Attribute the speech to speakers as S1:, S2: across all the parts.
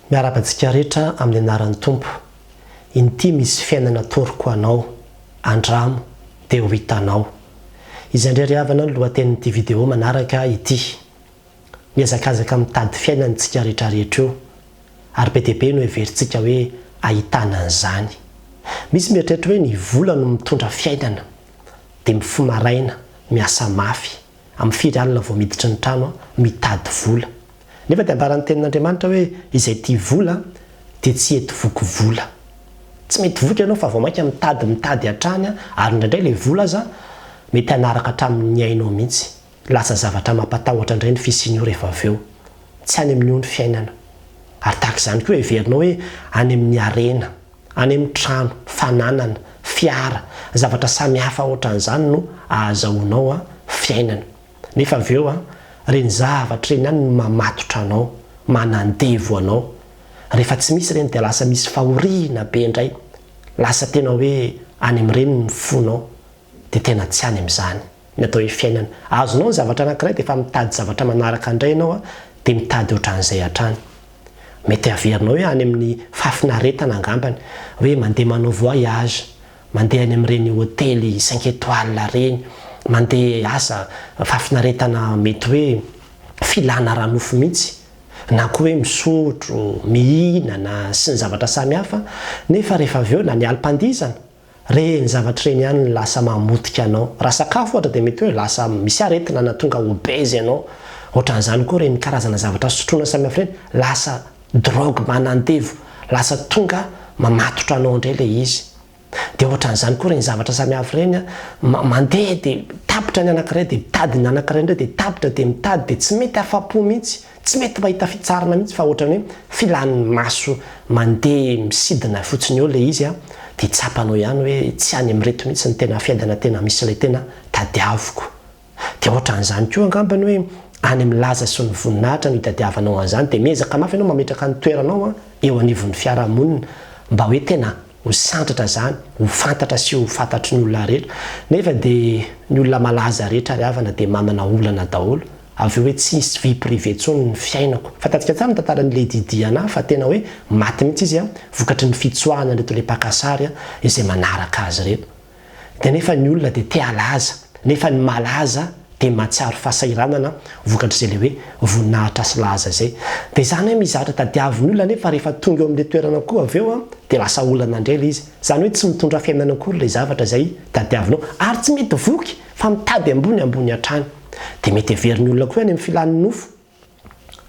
S1: Miarabantsika rehetra amin'ny anaran'ny Tompo. Inty misy fiainana toroko anao, andramo dia ho hitanao. Izay indray riavana ny lohatenin'ity vidéo manaraka ity. Miazakazaka mitady fiainantsika rehetra rehetra eo. Ary be dia be no heverintsika hoe ahitana an'izany. Misy mieritreritra hoe ny vola no mitondra fiainana. Dia mifomaraina, miasa mafy. Amin'ny firy alina vao miditra ny trano mitady vola. Nefa dia ambaran'ny tenin'Andriamanitra hoe izay tia vola dia tsy eto voky vola. Tsy mety voky ianao fa vao mainka mitady hatrany ary indraindray ilay vola aza mety hanaraka hatramin'ny ainao mihitsy. Lasa zavatra mampatahotra indray ny fisian'io rehefa avy eo. Tsy any amin'ny ny fiainana. Ary tahaka izany koa heverinao hoe any amin'ny arena, any amin'ny trano, fananana, fiara, zavatra samihafa ohatran'izany no ahazahoanao fiainana. Nefa avy eo reny zavatra reny ihany no mamatotra anao, manandevo anao. Rehefa tsy misy reny dia lasa misy fahoriana be indray. Lasa tena hoe any amin'ireny ny fonao dia tena tsy any amin'izany. Ny atao hoe fiainana. Azonao ny zavatra anankiray dia efa mitady zavatra manaraka indray ianao dia mitady ohatran'izay hatrany. Mety averinao hoe any amin'ny fafinaretana angambany, hoe mandeha manao voyage, mandeha any amin'ireny hôtely 5 étoiles reny, mandeha asa fafinaretana mety hoe filana ranofo mihitsy, na koa hoe misotro, mihinana sy ny zavatra samihafa. Nefa rehefa avy eo na ny alim-pandizana, reny zavatra reny ihany lasa mamotika anao. Raha sakafo ohatra dia mety hoe lasa misy aretina na tonga obèse ianao. Ohatran'izany koa reny karazana zavatra sotroina samihafa reny lasa drogue manandevo, lasa tonga mamatotra anao indray ilay izy. Dia ohatran'izany koa reny zavatra samihafa reny mandeha dia tapitra ny anankiray dia mitady ny anankiray indray dia tapitra dia mitady dia tsy mety afa-po mihitsy, tsy mety mahita fitsarana mihitsy fa ohatrany hoe filan'ny maso mandeha misidina fotsiny eo ilay izy dia tsapanao ihany hoe tsy any amin'ireto mihitsy ny tena fiainana tena misy ilay tena tadiaviko. Dia ohatran'izany koa angambany hoe any amin'ny laza sy ny voninahitra no hitadiavanao an'izany dia miezaka mafy ianao mametraka ny toeranao eo anivon'ny fiarahamonina mba hoe tena ho santratra izany, ho fantatra sy ho fantatry ny olona rehetra. Nefa dia ny olona malaza rehetra riavana dia manana olana daholo. Avy eo hoe tsy misy vie privée intsony ny fiainako. Fantatsika tsara ny tantaran'ilay Didi anahy fa tena hoe maty mihitsy izy vokatry ny fitsoahana reto ilay mpakasary izay manaraka azy reto. Dia nefa ny olona dia te halaza, nefa ny malaza dia mahatsiaro fahasahiranana vokatry izay ilay hoe voninahitra sy laza izay. Dia izany hoe mizatra tadiavin'ny olona nefa rehefa tonga eo amin'ilay toerana koa avy eo dia lasa olana indray ilay izy. Izany hoe tsy mitondra fiainana akory ilay zavatra izay tadiavinao ary tsy mety voky fa mitady ambony hatrany. Dia mety heverin'ny olona koa any amin'ny filan'ny nofo.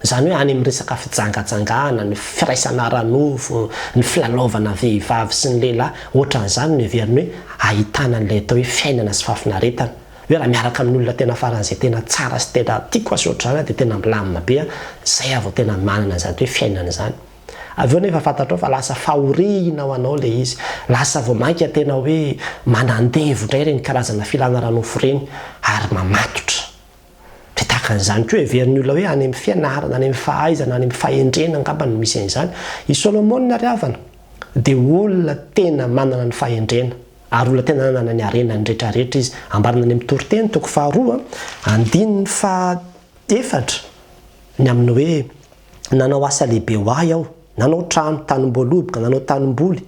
S1: Izany hoe any amin'ny resaka fijangatsangana, ny firaisana ranofo, ny filalaovana vehivavy sy ny lehilahy, ohatran'izany no heveriny hoe ahitana an'ilay atao hoe fiainana sy fafinaretana. Hoe raha miaraka amin'ny olona tena faran'izay tena tsara sy tena tiako azy ohatrany dia tena milamina be izay avao tena manana izany hoe fiainana izany. Avy eo nefa fantatrao fa lasa fahoriana ho anao ilay izy. Lasa vao mainka tena hoe manandevo indray reny karazana filana ranofo reny ary mamatotra. Dia tahaka an'izany koa heverin'ny olona hoe any amin'ny fianarana, any amin'ny fahaizana, any amin'ny fahendrena angamba no misy an'izany. I Solomona riavana dia olona tena manana ny fahendrena. Ary olona tena nanana ny arenany rehetrarehetra izy. Ambarana any amin'ny toriteny toko 2 andininy 4 ny amin'ny hoe nanao asa lehibe ho ahy aho, nanao trano tanim-boaloboka, nanao tanimboly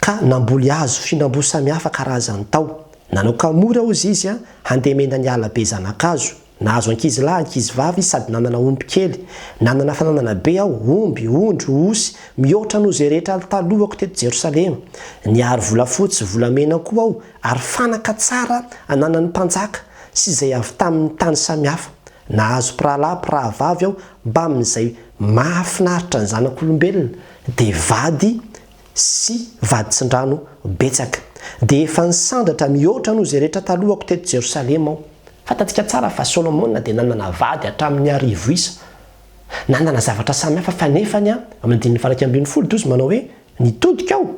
S1: ka namboly hazo fihinam-boa samihafa karazany tao. Nanao kamory aho izy handeha mena ny alabe zanakazo. Nahazo ankizy lahy, ankizy vavy sady nanana omby kely. Nanana fananana be aho, omby, ondry, osy, mihoatra noho izay rehetra talohako teto Jerosalema. Niary volafotsy, volamena koa aho, ary fanaka tsara ananan'ny mpanjaka sy izay avy tamin'ny tany samihafa. Nahazo mpirahalahy, mpirahavavy aho mba amin'izay mahafinaritra ny zanak'olombelona dia vady sy vaditsin-drano betsaka. Dia efa nisandratra mihoatra noho izay rehetra talohako teto Jerosalema aho. Fantatsika tsara fa Solomona dia nanana vady hatramin'ny 1000 isa. Nanana zavatra samihafa fa nefany amin'ny 120 manao hoe nitodika aho.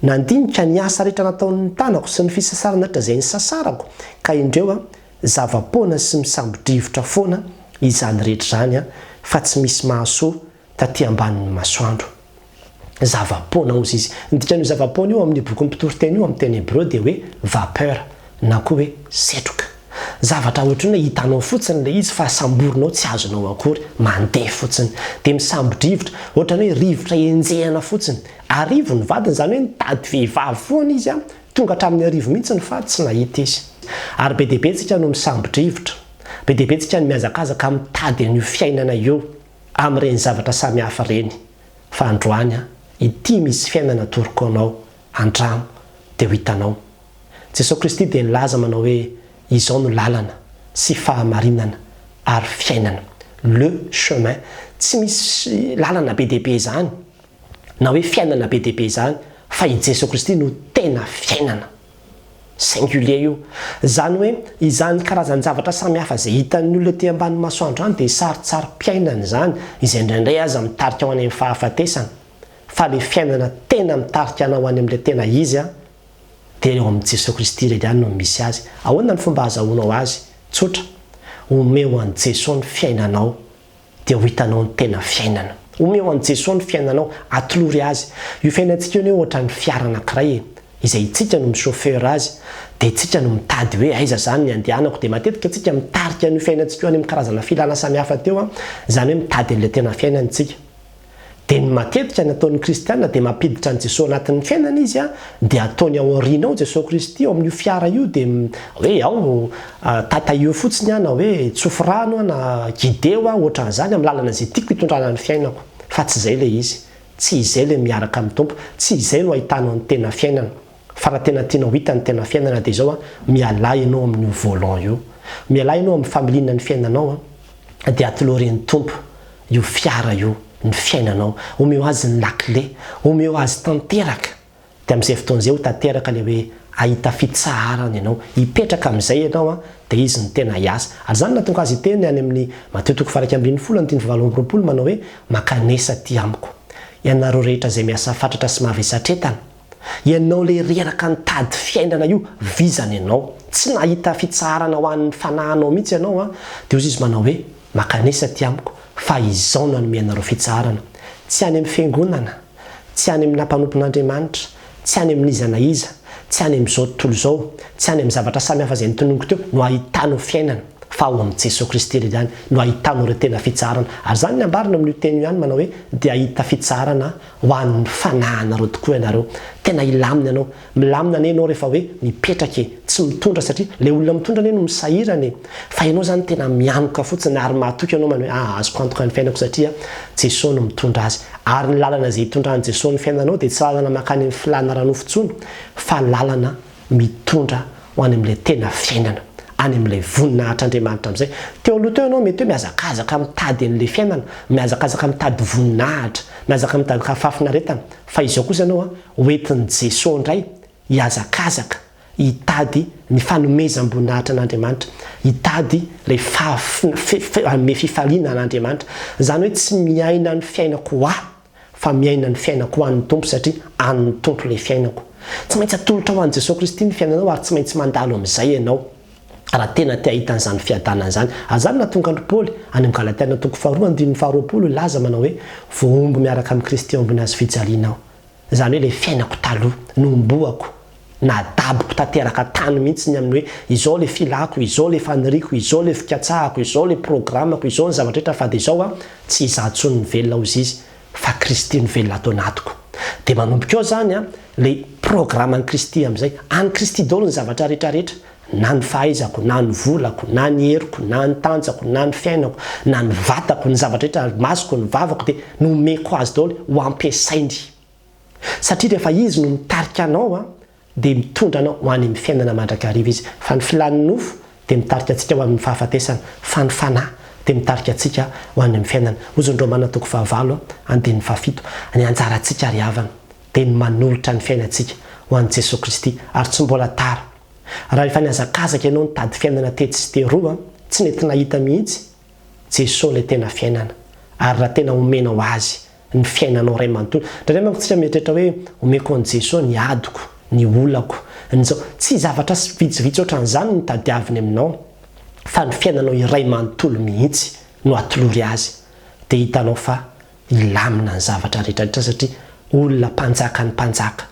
S1: Nandinika ny asa rehetra nataon'ny tanako sy ny fisasarana rehetra izay nisasarako. Ka indreo zava-poana sy misambodrivotra foana izany rehetra izany fa tsy misy mahasoa taty ambanin'ny masoandro. Zava-poana ozy izy. Ny dikan'io zava-poana io amin'ny boky mpitoroteny io amin'ny teny hebreo dia hoe vapeur na koa hoe setroka. zavatra ohatrany hoe hitanao fotsiny le izy fa samborinao tsy azonao akory mandeha fotsiny dia misambodrivotra ohatrany hoe rivotra enjehana fotsiny arivo ny vadiny zany hoe nitady vehivavy foana izy a tonga hatramin'ny arivo mihitsy ny fa tsy nahita izy ary be deaibe tsika no misambodrivotra be deaibe tsika no miazakazaka mitady an'io fiainana io amin'ireny zavatra samihafa reny fa androany a ity misy fiainana toroko anao andramo dia ho hitanao Jesosy Kristy dia nilaza manao hoe izao no lalana sy fahamarinana ary fiainana le chemin tsy misy lalana be deaibe zany na hoe fiainana be deaibe zany fa i Jesosy Kristy no tena fiainana singulier io zany hoe izany karazany zavatra samihafa zay hitan'ny olona ety ambany masoandro any dia sarotsarom-piainana zany izay indraindray aza mitarika ho any amin'ny fahafatesana fa le fiainana tena mitarika anao any amin'ilay tena izy a dia eo amin'i Jesosy Kristy irery ihany no misy azy ahoana ny fomba azahoanao azy tsotra omeo an'i Jesosy ny fiainanao dia ho hitanao ny tena fiainana omeo an'i Jesosy ny fiainanao atolory azy io fiainantsika io hoe ohatra ny fiara anankiray izay itsika no michauffeur azy dia itsika no mitady hoe aiza zany ny andehanako dia matetika itsika mitarika ny fiainantsika io any amin'ny karazana filana samihafa teo a zany hoe mitady an'ilay tena fiainantsika dia ny matetika ny ataon'ny kristiana dia mampiditra ny Jesosy anatin'ny fiainana izy a dia ataony ao aorianao Jesosy Kristy ao amin'io fiara io dia hoe ao tata io fotsiny a na hoe tsofirano na gideo a ohatran'izany amin'ny lalana izay tiako hitondrana ny fiainako fa tsy izay ilay izy tsy izay ilay miaraka amin'ny tompo tsy izay no ahitanao ny tena fiainana fa raha tena tianao hita ny tena fiainana dia izao a mialay ianao amin'io volant io mialay ianao amin'ny familiana ny fiainanao a dia atolorin'ny tompo io fiara io ny fiainanao omeo azy ny lakile omeo azy tanteraka dia amin'izay fotoan'izay ho tanteraka le hoe ahita fitsaharana ianao hipetraka amin'izay ianao a dia izy ny tena hiasa ary zany natonga azy teny any amin'ny Mateo 5:7 manao hoe makanesa ty amiko ianareo rehetra izay miasa fatratra sy mavesatretana ianao le reraka nitady fiainana io vizana ianao tsy nahita fitsaharana ho an'ny fanahinao mihitsy ianao a dia ozy izy manao hoe makanesa ty amiko fa izao no anome anareo fitsaharana tsy any amin'ny fiangonana tsy any amin'ny nampanopin'Andriamanitra tsy any amin'iza na iza tsy any amin'izao tontolo izao tsy any amin'ny zavatra samihafa izay nitononiko teo no ahitanao fiainana fa ao amin'ny Jesosy Kristy irery ihany no ahitanao ireo tena fitsaharana ary zany ny ambarina amin'io teny io ihany manao hoe dia ahita fitsaharana ho an'ny fanahinareo tokoa ianareo tena ilamina ianao milamina ane ianao rehefa hoe mipetraka tsy mitondra satria le olona mitondra ane no misahirana fa ianao zany tena mianoka fotsiny ary mahatoky ianao manao hoe azoko antoka ny fiainako satria Jesosy no mitondra azy ary ny lalana izay hitondran'i Jesosy ny fiainanao dia tsy lalana makany amin'ny filana ranofo-tsony fa lalana mitondra ho any amin'ilay tena fiainana any amin'ilay voninahitr'Andriamanitra amin'izay teo aloha teo ianao mety hoe miazakazaka mitady an'ilay fiainana miazakazaka mitady voninahitra miazaka mitady kafafinaretana fa izao kosa ianao a hoentin'i Jesosy indray hiazakazaka hitady ny fanomezam-boninahitra an'Andriamanitra hitady ilay hanome fifaliana an'Andriamanitra zany hoe tsy miaina ny fiainako ho aho fa miaina ny fiainako ho an'ny tompo satria an'ny tompo ilay fiainako tsy maintsy atolotra ho an'i Jesosy Kristy ny fiainanao ary tsy maintsy mandalo amin'izay ianao raha tena te ahita an'izany fiadanana zany azany natonga ny Paoly any amin'ny Galatiana 2:20 laza manao hoe voaomby miaraka amin'ny Kristy ambony azy fijalianao zany hoe ilay fiainako taloha nomboako nadaboko tanteraka tany mihitsy ny amin'ny hoe izao le filako izao le faniriako izao le fikatsahako izao le programako izao ny zavatra rehetra fa dia izao a tsy izahantsony ny velona ozy izy fa Kristy ny velona atao anatiko dia manomboka eo zany a le programan'i Kristy amin'izay any Kristy daholo ny zavatra rehetrarehetra na ny fahaizako na ny volako na ny heriko na ny tanjako na ny fiainako na ny vatako ny zavatra rehetra masoko ny vavako dia nomeko azy daholo ho ampiasainy satria rehefa izy no mitarika anao a dia mitondra anao ho any amin'ny fiainana mandrakariva izy fa ny filan'ny nofo dia mitarika antsika ho amin'ny fahafatesana fa ny fanahy dia mitarika antsika ho any amin'ny fiainana ozy ny Romana 9:7 ny anjarantsika ry havana dia ny manolotra ny fiainantsika ho an'i Jesosy Kristy ary tsy mbola tara raha efa niazakazaka ianao nitady fiainana tetsy sy teroa tsy nety nahita mihitsy Jesosy ilay tena fiainana ary raha tena omenao azy ny fiainanao ray manontolo ndraindray manko tsika mieritrrehetra hoe omeko an'i Jesosy ny adiko ny olako nyzao tsy zavatra vitsivitsy ohatran'izany ny tadiaviny aminao fa ny fiainanao iray manontolo mihitsy no atolory azy dia hitanao fa ilamina ny zavatra rehetrarehetra satria olona mpanjaka ny mpanjaka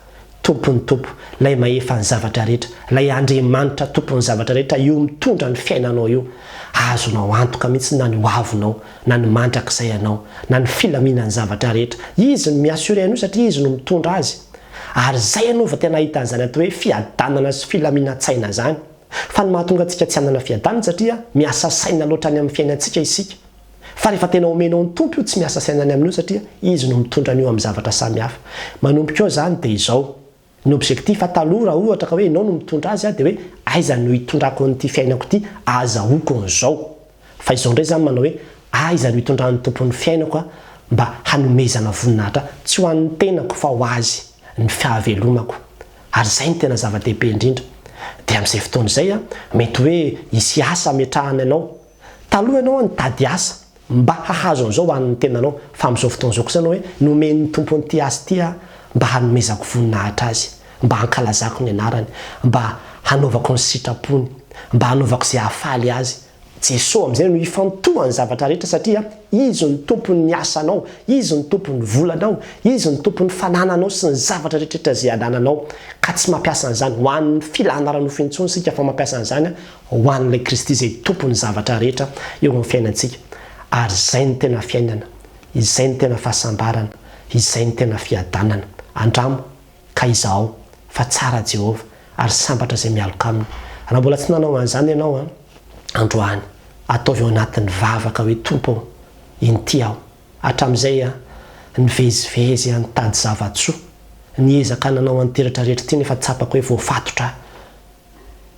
S1: tompony tompo lay maefa ny zavatra rehetra lay Andriamanitra tompony zavatra rehetra io mitondra ny fiainanao io azonao antoka mihitsy na ny hoavinao na ny mandrakizay anao na ny filaminany zavatra rehetra izy no miassurer anao satria izy no mitondra azy ary zay anao va tena ahitan'izany atao hoe fiadanana sy filaminatsaina zany fa ny mahatonga antsika tsy hanana fiadanana satria miasa saina loatra any amin'ny fiainantsika isika fa rehefa tena omenao ny tompo io tsy miasa sainany amin'io satria izy no mitondra an'io amin'ny zavatra samihafa manomboka eo zany dia izao ny objectif taloha ohatra ka hoe ianao no mitondra azy dia hoe aiza no hitondrako n'ity fiainako ity azahoako n'izao fa izao ndray zany manao hoe aiza no hitondran'ny tompon'ny fiainako mba hanomezana voninahitra tsy ho an'ny tenako fa ho azy ny fihavelomako ary zay ny tena zava-dehibe indrindra dia amin'izay fotoana izay mety hoe hisy asa metrahany ianao taloha ianao nitady asa mba hahazo an'izao ho an'ny tenanao fa amin'izao fotoana izao kosa ianao hoe nomen'ny tompony ty asa ty mba hanomezako voninahitra azy mba hankalazako ny anarany mba hanaovako ny sitrapony mba hanaovako izay hafaly azy Jesosy amin'izay no hifantohany zavatra rehetra satria izy ny tompony ny asanao izy ny tompony volanao izy ny tompony fanananao sy ny zavatra rehetrarehetra izay adananao ka tsy mampiasa an'izany ho an'ny filana ranofo intsony sika fa mampiasa an'izany ho an'ilay Kristy izay tompony zavatra rehetra eo amin'ny fiainantsika ary izay ny tena fiainana izay ny tena fahasambarana izay ny tena fiadanana andramo ka izaho fa tsara Jehova ary sambatra izay mialoka aminy raha mbola tsy nanao an'izany ianao androany ataovy ao anatin'ny vavaka hoe tompo inty aho hatramin'izay nivezivezy nitady zavatsoa niezaka nanao anteratra rehetra ty nefa tsapako hoe voafatotra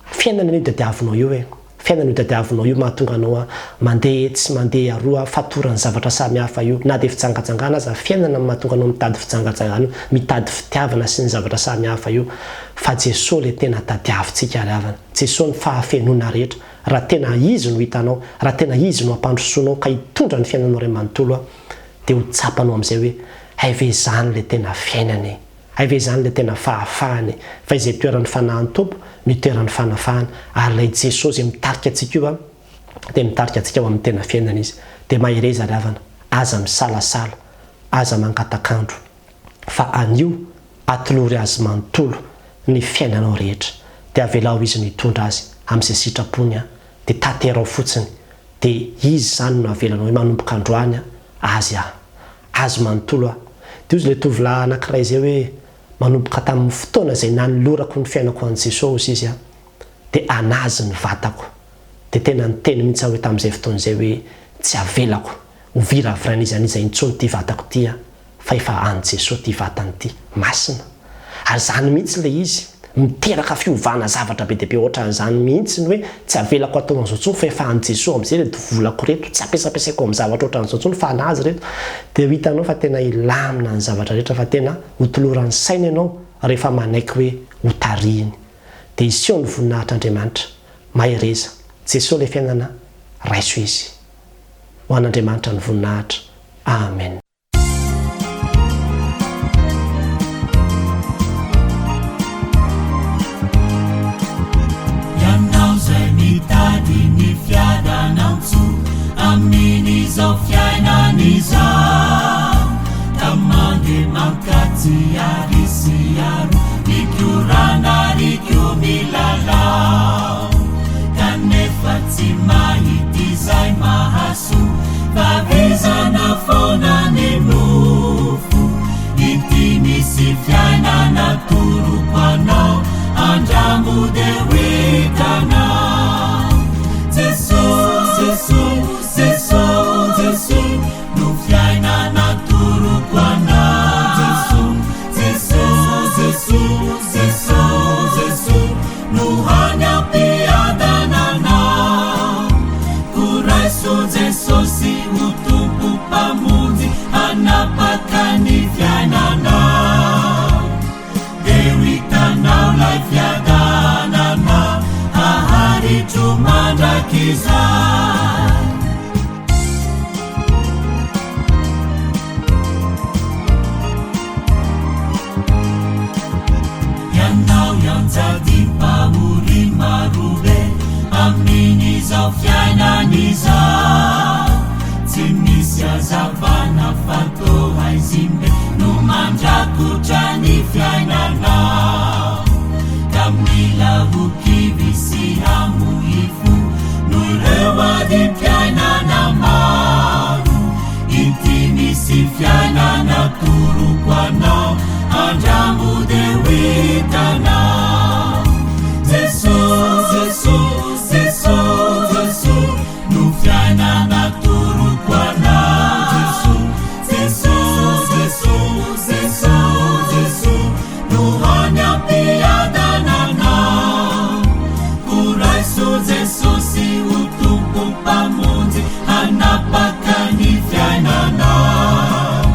S1: fiainana io dadiavinao io fiainana io dadiavinao io mahatonga anao mandeha tsy mandeha aroa fatorany zavatra samihafa io na dia fitsangatsangana aza fiainana mahatonga anao mitady fitsangatsangana mitady fitiavana sy ny zavatra samihafa io fa Jesosy le tena tadiavintsika ary havana Jesosy ny fahafenona rehetra raha tena izy no hitanao raha tena izy no ampandrosoanao ka hitondra ny fiainanao ray manontolo dia ho tsapanao amin'izay hoe aive zany le tena fiainany aive zany le tena fahafahany fa izay toeran'ny fanahin'ny tompo ny toeran'ny fanafahany ary lay Jesosy izay mitarika antsika io dia mitarika antsika ao amin'ny tena fiainana izy dia mahireza ry havana aza misalasala aza mangatakandro fa anio atolory azy manontolo ny fiainanao rehetra dia avelao izy no hitondra azy amin'izay sitrapony dia taterao fotsiny dia izy zany no avelanao hoe manomboka androany azy manontolo dia izy le tovolahy anankiray zay hoe manomboka tamin'ny fotoana izay nanolorako ny fiainako an' Jesosy izy dia anazy ny vatako dia tena niteny mihitsy hoe tamin'izay fotoana izay hoe tsy avelako ho viravirana izy an'izay intsony ty vatako ty fa efa an' Jesosy ty vatany ty masina ary zany mihitsy le izy miteraka fiovana zavatra be dehibe ohatran'izany mihitsy ny hoe tsy avelako atao an'izao ntsony fa efa an' Jesosy amin'izay reto volako reto tsy ampiasapiasaiko amin'ny zavatra ohatran'izao ntsony fa anazy reto dia hitanao fa tena ilamina ny zavatra rehetra fa tena hotoloran'ny saina ianao rehefa manaiky hoe hotarihiny dia iseho ny voninahitr'Andriamanitra mahireza Jesosy le fiainana raiso izy ho an'Andriamanitra ny voninahitra amen.
S2: Ni fiadanansu amini zo fiainaniza tamande mankati arisiaru nikurana nikumilala kanefati mahitizai mahasu vaviza na fona nenufu itinisi fiainana turu kwano andamu dewitana Jesús, no fiaina na turukwana. Jesús, no hanya piada nana. Kuraisu Jesús si utupu pamundi anapakani fiaina na. Dewita now life fiada nana. Ahari tumanda kiza. Jadi pahuri marube amini za fiainaniza timisia zavana fato haizimbe numanja kutani fiainana natoroko anao andrambo de hoitanao jesosy jesosy jesosy jesosy no fiaina natoroko anao jesosy jesosy jesosy jesosy no hany ampiadananao koraiso jesosy ho tompo mpamonjy hanapaka ny fiainanao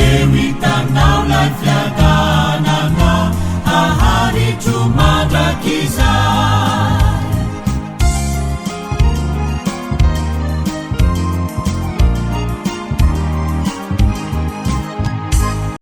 S2: eo hitanao lay fiadananao aharitro mandrak'iza